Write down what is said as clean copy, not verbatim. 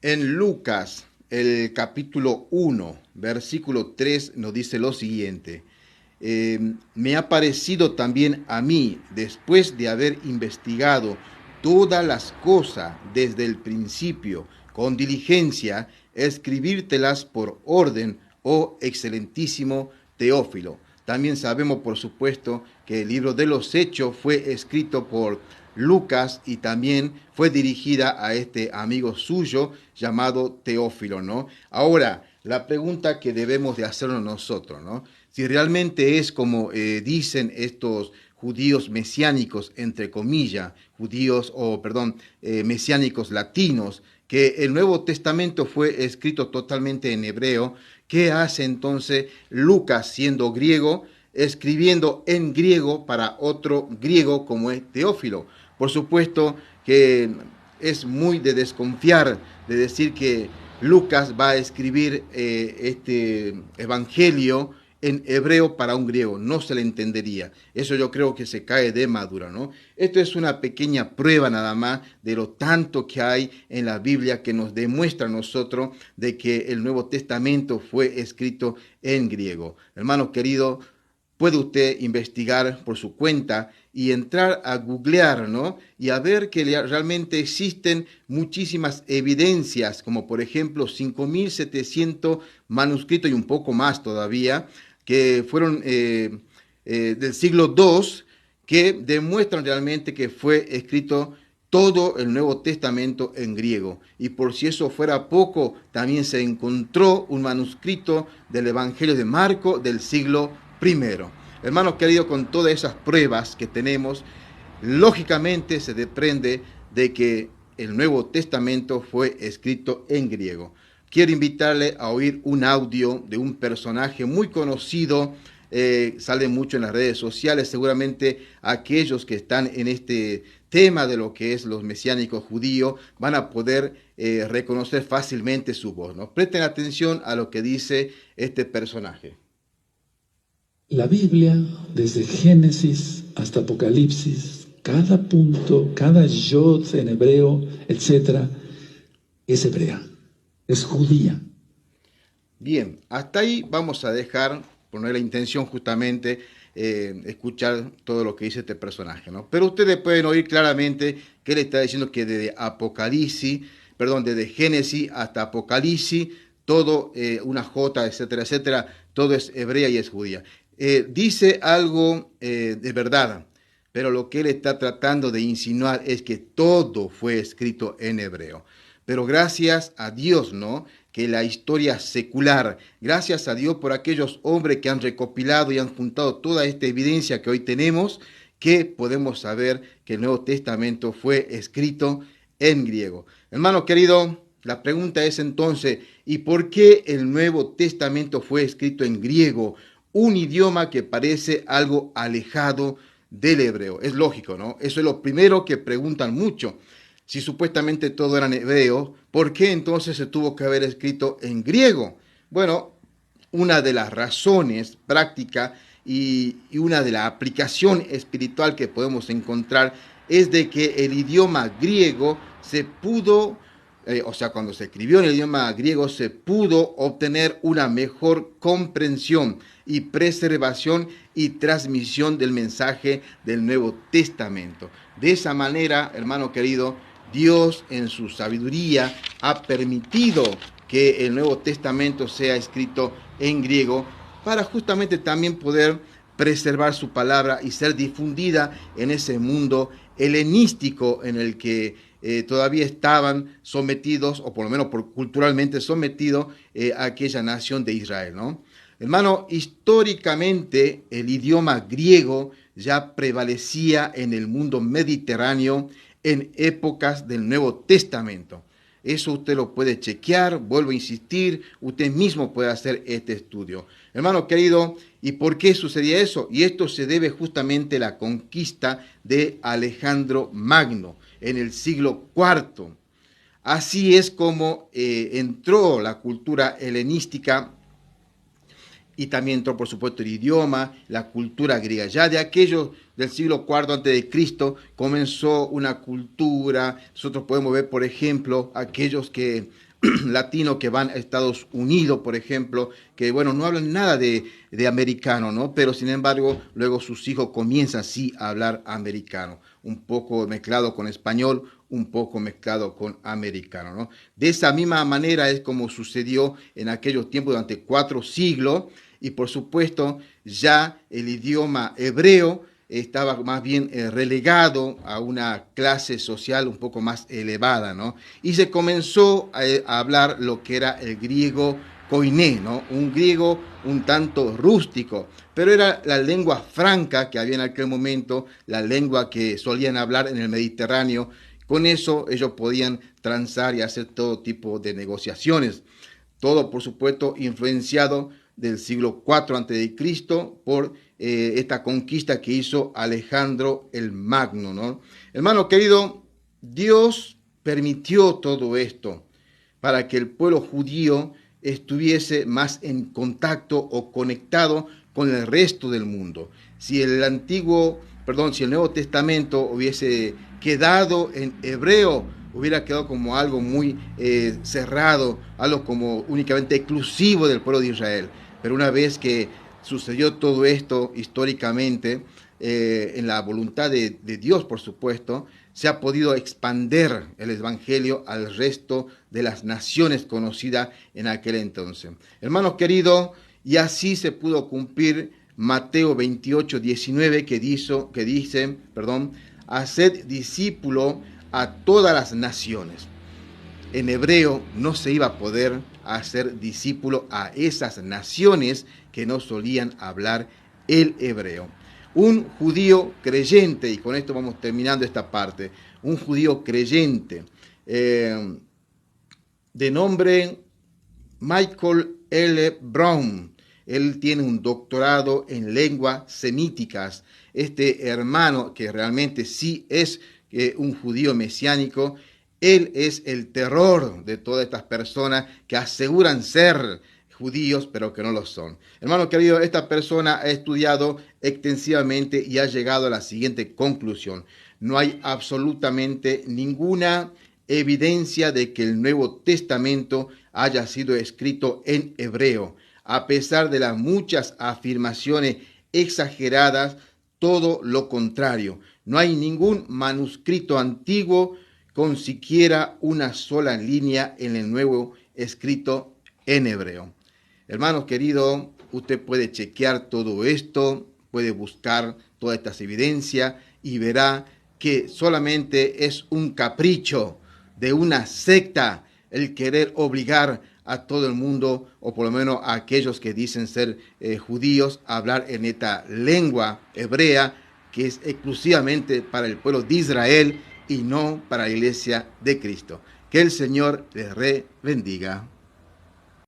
En Lucas, el capítulo 1, versículo 3, nos dice lo siguiente. Me ha parecido también a mí, después de haber investigado todas las cosas desde el principio, con diligencia, escribírtelas por orden, oh excelentísimo Teófilo. También sabemos, por supuesto, que el libro de los Hechos fue escrito por Lucas y también fue dirigida a este amigo suyo llamado Teófilo, ¿no? Ahora, la pregunta que debemos de hacernos nosotros, ¿no? Si realmente es como dicen estos judíos mesiánicos, entre comillas, mesiánicos latinos, que el Nuevo Testamento fue escrito totalmente en hebreo. ¿Qué hace entonces Lucas, siendo griego, escribiendo en griego para otro griego como es Teófilo? Por supuesto que es muy de desconfiar de decir que Lucas va a escribir este evangelio en hebreo para un griego, no se le entendería. Eso yo creo que se cae de madura, ¿no? Esto es una pequeña prueba nada más de lo tanto que hay en la Biblia que nos demuestra a nosotros de que el Nuevo Testamento fue escrito en griego. Hermano querido, puede usted investigar por su cuenta y entrar a googlear, ¿no? Y a ver que realmente existen muchísimas evidencias, como por ejemplo 5.700 manuscritos y un poco más todavía, que fueron del siglo II, que demuestran realmente que fue escrito todo el Nuevo Testamento en griego. Y por si eso fuera poco, también se encontró un manuscrito del Evangelio de Marco del siglo I. Hermanos queridos, con todas esas pruebas que tenemos, lógicamente se desprende de que el Nuevo Testamento fue escrito en griego. Quiero invitarle a oír un audio de un personaje muy conocido, sale mucho en las redes sociales, seguramente aquellos que están en este tema de lo que es los mesiánicos judíos van a poder reconocer fácilmente su voz, ¿no? Presten atención a lo que dice este personaje. La Biblia, desde Génesis hasta Apocalipsis, cada punto, cada yod en hebreo, etcétera, es hebrea, es judía. Bien, hasta ahí vamos a dejar, poner la intención justamente, escuchar todo lo que dice este personaje, ¿no? Pero ustedes pueden oír claramente que él está diciendo que desde Génesis hasta Apocalipsis, todo, una J, etcétera, etcétera, todo es hebrea y es judía. Dice algo de verdad, pero lo que él está tratando de insinuar es que todo fue escrito en hebreo. Pero gracias a Dios, ¿no? Que la historia secular, gracias a Dios por aquellos hombres que han recopilado y han juntado toda esta evidencia que hoy tenemos, que podemos saber que el Nuevo Testamento fue escrito en griego. Hermano querido, la pregunta es entonces, ¿y por qué el Nuevo Testamento fue escrito en griego? Un idioma que parece algo alejado del hebreo. Es lógico, ¿no? Eso es lo primero que preguntan mucho. Si supuestamente todo era en hebreo, ¿por qué entonces se tuvo que haber escrito en griego? Bueno, una de las razones prácticas y una de la aplicación espiritual que podemos encontrar es de que el idioma griego se pudo, cuando se escribió en el idioma griego se pudo obtener una mejor comprensión y preservación y transmisión del mensaje del Nuevo Testamento. De esa manera, hermano querido, Dios en su sabiduría ha permitido que el Nuevo Testamento sea escrito en griego para justamente también poder preservar su palabra y ser difundida en ese mundo helenístico en el que todavía estaban sometidos, o por lo menos culturalmente sometidos, a aquella nación de Israel, ¿no? Hermano, históricamente el idioma griego ya prevalecía en el mundo mediterráneo en épocas del Nuevo Testamento. Eso usted lo puede chequear, vuelvo a insistir, usted mismo puede hacer este estudio. Hermano querido, ¿y por qué sucedía eso? Y esto se debe justamente a la conquista de Alejandro Magno en el siglo IV. Así es como entró la cultura helenística y también entró, por supuesto, el idioma, la cultura griega. Ya de aquellos del siglo IV antes de Cristo comenzó una cultura. Nosotros podemos ver, por ejemplo, aquellos que latinos que van a Estados Unidos, por ejemplo, que bueno, no hablan nada de americano, ¿no? Pero sin embargo, luego sus hijos comienzan sí a hablar americano, un poco mezclado con español, un poco mezclado con americano, ¿no? De esa misma manera es como sucedió en aquellos tiempos durante 4 siglos, y por supuesto ya el idioma hebreo estaba más bien relegado a una clase social un poco más elevada, ¿no? Y se comenzó a hablar lo que era el griego koiné, ¿no? Un griego un tanto rústico, pero era la lengua franca que había en aquel momento, la lengua que solían hablar en el Mediterráneo. Con eso ellos podían transar y hacer todo tipo de negociaciones. Todo, por supuesto, influenciado del siglo IV a.C. por esta conquista que hizo Alejandro el Magno, ¿no? Hermano querido, Dios permitió todo esto para que el pueblo judío estuviese más en contacto o conectado con el resto del mundo. Si el Nuevo Testamento hubiese quedado en hebreo, hubiera quedado como algo muy cerrado, algo como únicamente exclusivo del pueblo de Israel. Pero una vez que sucedió todo esto históricamente, en la voluntad de Dios, por supuesto, se ha podido expander el Evangelio al resto de las naciones conocidas en aquel entonces. Hermanos queridos, y así se pudo cumplir Mateo 28, 19, que dice, haced discípulo a todas las naciones. En hebreo no se iba a poder hacer discípulo a esas naciones que no solían hablar el hebreo. Un judío creyente, y con esto vamos terminando esta parte, un judío creyente de nombre Michael L. Brown, él tiene un doctorado en lenguas semíticas. Este hermano, que realmente sí es un judío mesiánico, él es el terror de todas estas personas que aseguran ser judíos, pero que no lo son. Hermano querido, esta persona ha estudiado extensivamente y ha llegado a la siguiente conclusión. No hay absolutamente ninguna evidencia de que el Nuevo Testamento haya sido escrito en hebreo. A pesar de las muchas afirmaciones exageradas, todo lo contrario. No hay ningún manuscrito antiguo con siquiera una sola línea en el Nuevo escrito en hebreo. Hermanos queridos, usted puede chequear todo esto, puede buscar todas estas evidencias y verá que solamente es un capricho de una secta el querer obligar a todo el mundo, o por lo menos a aquellos que dicen ser judíos, a hablar en esta lengua hebrea que es exclusivamente para el pueblo de Israel y no para la iglesia de Cristo. Que el Señor les bendiga.